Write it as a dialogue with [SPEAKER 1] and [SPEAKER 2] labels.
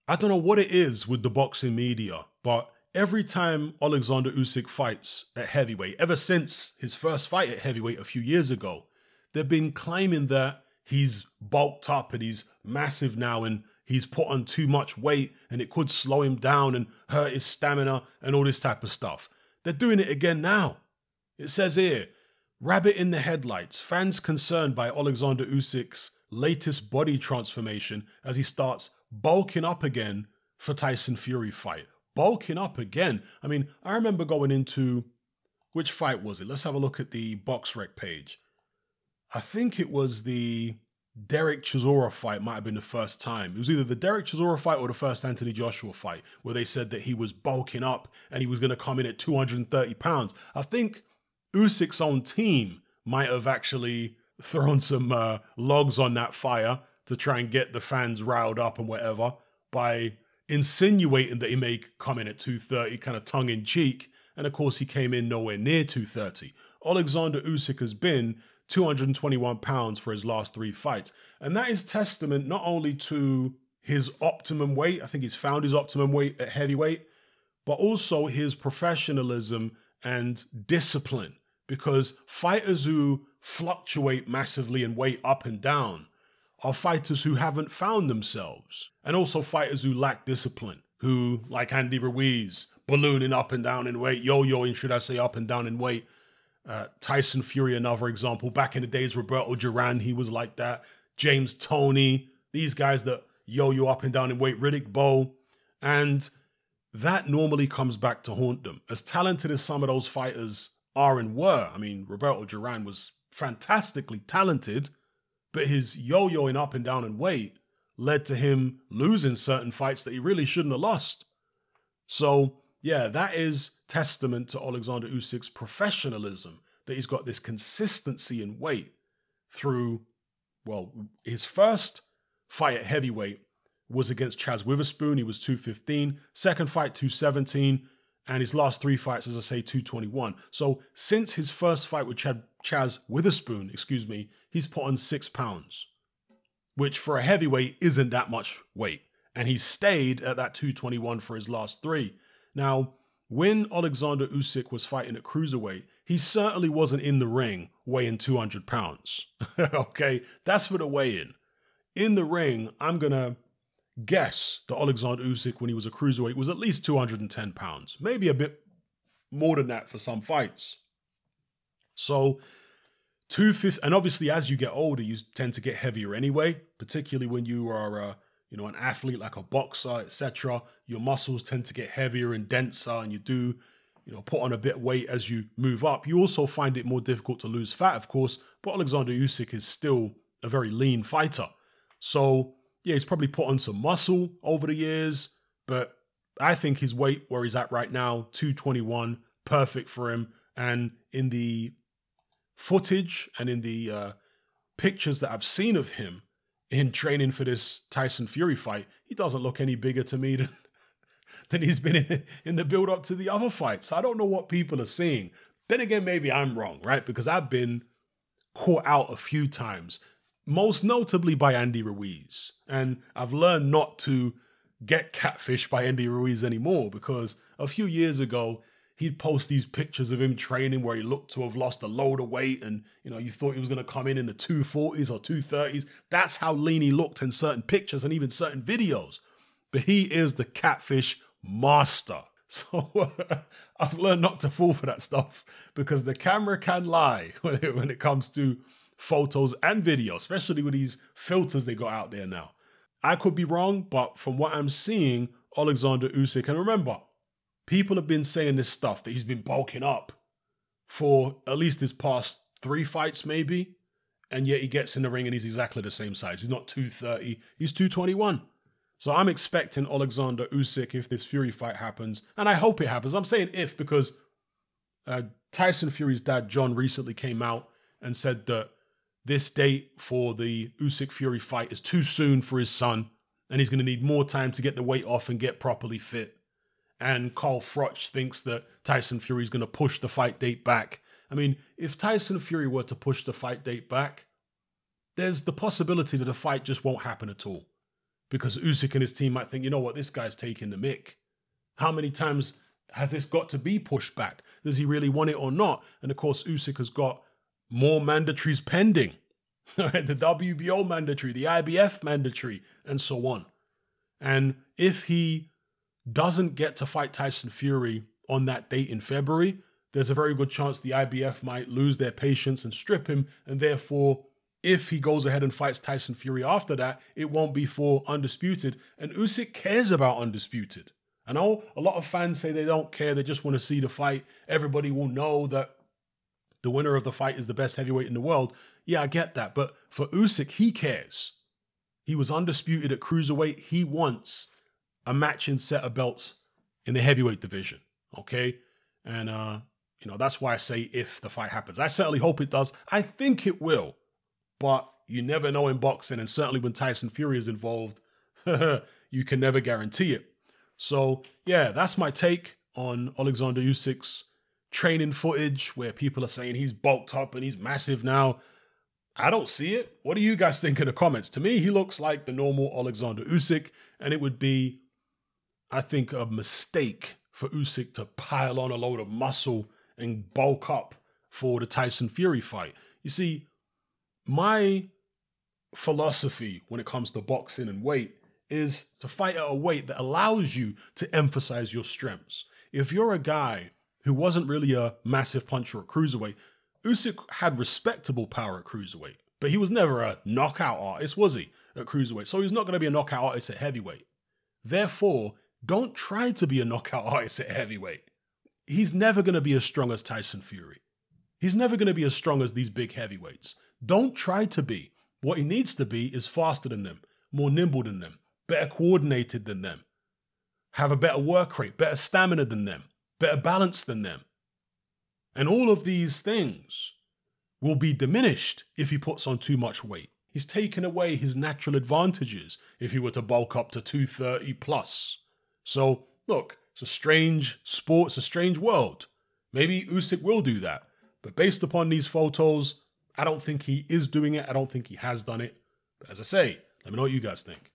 [SPEAKER 1] I don't know what it is with the boxing media, but every time Oleksandr Usyk fights at heavyweight, ever since his first fight at heavyweight a few years ago, they've been claiming that he's bulked up and he's massive now and he's put on too much weight and it could slow him down and hurt his stamina and all this type of stuff. They're doing it again now. It says here, rabbit in the headlights, fans concerned by Oleksandr Usyk's latest body transformation as he starts bulking up again for Tyson Fury fight. Bulking up again. I mean, I remember going into, which fight was it? Let's have a look at the BoxRec page. I think it was the Derek Chisora fight might have been the first time. It was either the Derek Chisora fight or the first Anthony Joshua fight where they said that he was bulking up and he was going to come in at 230 pounds. I think Usyk's own team might have actually thrown some logs on that fire to try and get the fans riled up and whatever by insinuating that he may come in at 230, kind of tongue in cheek. And of course, he came in nowhere near 230. Oleksandr Usyk has been 221 pounds for his last 3 fights. And that is testament not only to his optimum weight, I think he's found his optimum weight at heavyweight, but also his professionalism and discipline. Because fighters who fluctuate massively in weight up and down are fighters who haven't found themselves. And also fighters who lack discipline, who, like Andy Ruiz, ballooning up and down in weight, yo-yoing, should I say, up and down in weight. Tyson Fury, another example. Back in the days, Roberto Duran, he was like that. James Toney, these guys that yo-yo up and down in weight, Riddick Bowe. And that normally comes back to haunt them. As talented as some of those fighters are and were, I mean, Roberto Duran was fantastically talented, but his yo-yoing up and down in weight led to him losing certain fights that he really shouldn't have lost. So, yeah, that is testament to Oleksandr Usyk's professionalism, that he's got this consistency in weight through, well, his first fight at heavyweight was against Chaz Witherspoon. He was 215. Second fight, 217. And his last 3 fights, as I say, 221. So since his first fight with Chaz Witherspoon, he's put on 6 pounds, which for a heavyweight isn't that much weight. And he stayed at that 221 for his last 3. Now, when Oleksandr Usyk was fighting at cruiserweight, he certainly wasn't in the ring weighing 200 pounds. Okay, that's for the weigh-in. In the ring, I'm going to guess that Oleksandr Usyk, when he was a cruiserweight, was at least 210 pounds. Maybe a bit more than that for some fights. So, 250, and obviously as you get older, you tend to get heavier anyway, particularly when you are an athlete like a boxer, etc. Your muscles tend to get heavier and denser, and you do, put on a bit of weight as you move up. You also find it more difficult to lose fat, of course, but Oleksandr Usyk is still a very lean fighter. So, yeah, he's probably put on some muscle over the years, but I think his weight where he's at right now, 221, perfect for him. And in the footage and in the pictures that I've seen of him in training for this Tyson Fury fight, he doesn't look any bigger to me than he's been in the build-up to the other fights. I don't know what people are seeing. Then again, maybe I'm wrong, right? Because I've been caught out a few times, most notably by Andy Ruiz. And I've learned not to get catfished by Andy Ruiz anymore, because a few years ago, he'd post these pictures of him training where he looked to have lost a load of weight and, you thought he was going to come in the 240s or 230s. That's how lean he looked in certain pictures and even certain videos. But he is the catfish master. So I've learned not to fall for that stuff, because the camera can lie when it comes to photos and video, especially with these filters they got out there now. I could be wrong, but from what I'm seeing, Oleksandr Usyk, and remember, people have been saying this stuff, that he's been bulking up for at least his past 3 fights maybe, and yet he gets in the ring and he's exactly the same size. He's not 230, he's 221. So I'm expecting Oleksandr Usyk, if this Fury fight happens, and I hope it happens. I'm saying if, because Tyson Fury's dad, John, recently came out and said that this date for the Usyk Fury fight is too soon for his son, and he's going to need more time to get the weight off and get properly fit. And Carl Froch thinks that Tyson Fury is going to push the fight date back. I mean, if Tyson Fury were to push the fight date back, there's the possibility that the fight just won't happen at all. because Usyk and his team might think, you know what, this guy's taking the mick. How many times has this got to be pushed back? Does he really want it or not? And of course, Usyk has got more mandatories pending. The WBO mandatory, the IBF mandatory, and so on. And if he doesn't get to fight Tyson Fury on that date in February, there's a very good chance the IBF might lose their patience and strip him. And therefore, if he goes ahead and fights Tyson Fury after that, it won't be for undisputed. And Usyk cares about undisputed. I know a lot of fans say they don't care. They just want to see the fight. Everybody will know that the winner of the fight is the best heavyweight in the world. Yeah, I get that. But for Usyk, he cares. He was undisputed at cruiserweight. He wants a matching set of belts in the heavyweight division. Okay? And, that's why I say if the fight happens. I certainly hope it does. I think it will. But you never know in boxing. And certainly when Tyson Fury is involved, you can never guarantee it. So, yeah, that's my take on Oleksandr Usyk's training footage where people are saying he's bulked up and he's massive now. I don't see it. What do you guys think in the comments? To me, he looks like the normal Oleksandr Usyk, and it would be, I think, a mistake for Usyk to pile on a load of muscle and bulk up for the Tyson Fury fight. You see, my philosophy when it comes to boxing and weight is to fight at a weight that allows you to emphasize your strengths. If you're a guy who wasn't really a massive puncher at cruiserweight, Usyk had respectable power at cruiserweight, but he was never a knockout artist, was he, at cruiserweight? So he's not going to be a knockout artist at heavyweight. Therefore, don't try to be a knockout artist at heavyweight. He's never going to be as strong as Tyson Fury. He's never going to be as strong as these big heavyweights. Don't try to be. What he needs to be is faster than them, more nimble than them, better coordinated than them, have a better work rate, better stamina than them, better balance than them. And all of these things will be diminished if he puts on too much weight. He's taken away his natural advantages if he were to bulk up to 230 plus. So, look, it's a strange sport, it's a strange world. Maybe Usyk will do that. But based upon these photos, I don't think he is doing it. I don't think he has done it. But as I say, let me know what you guys think.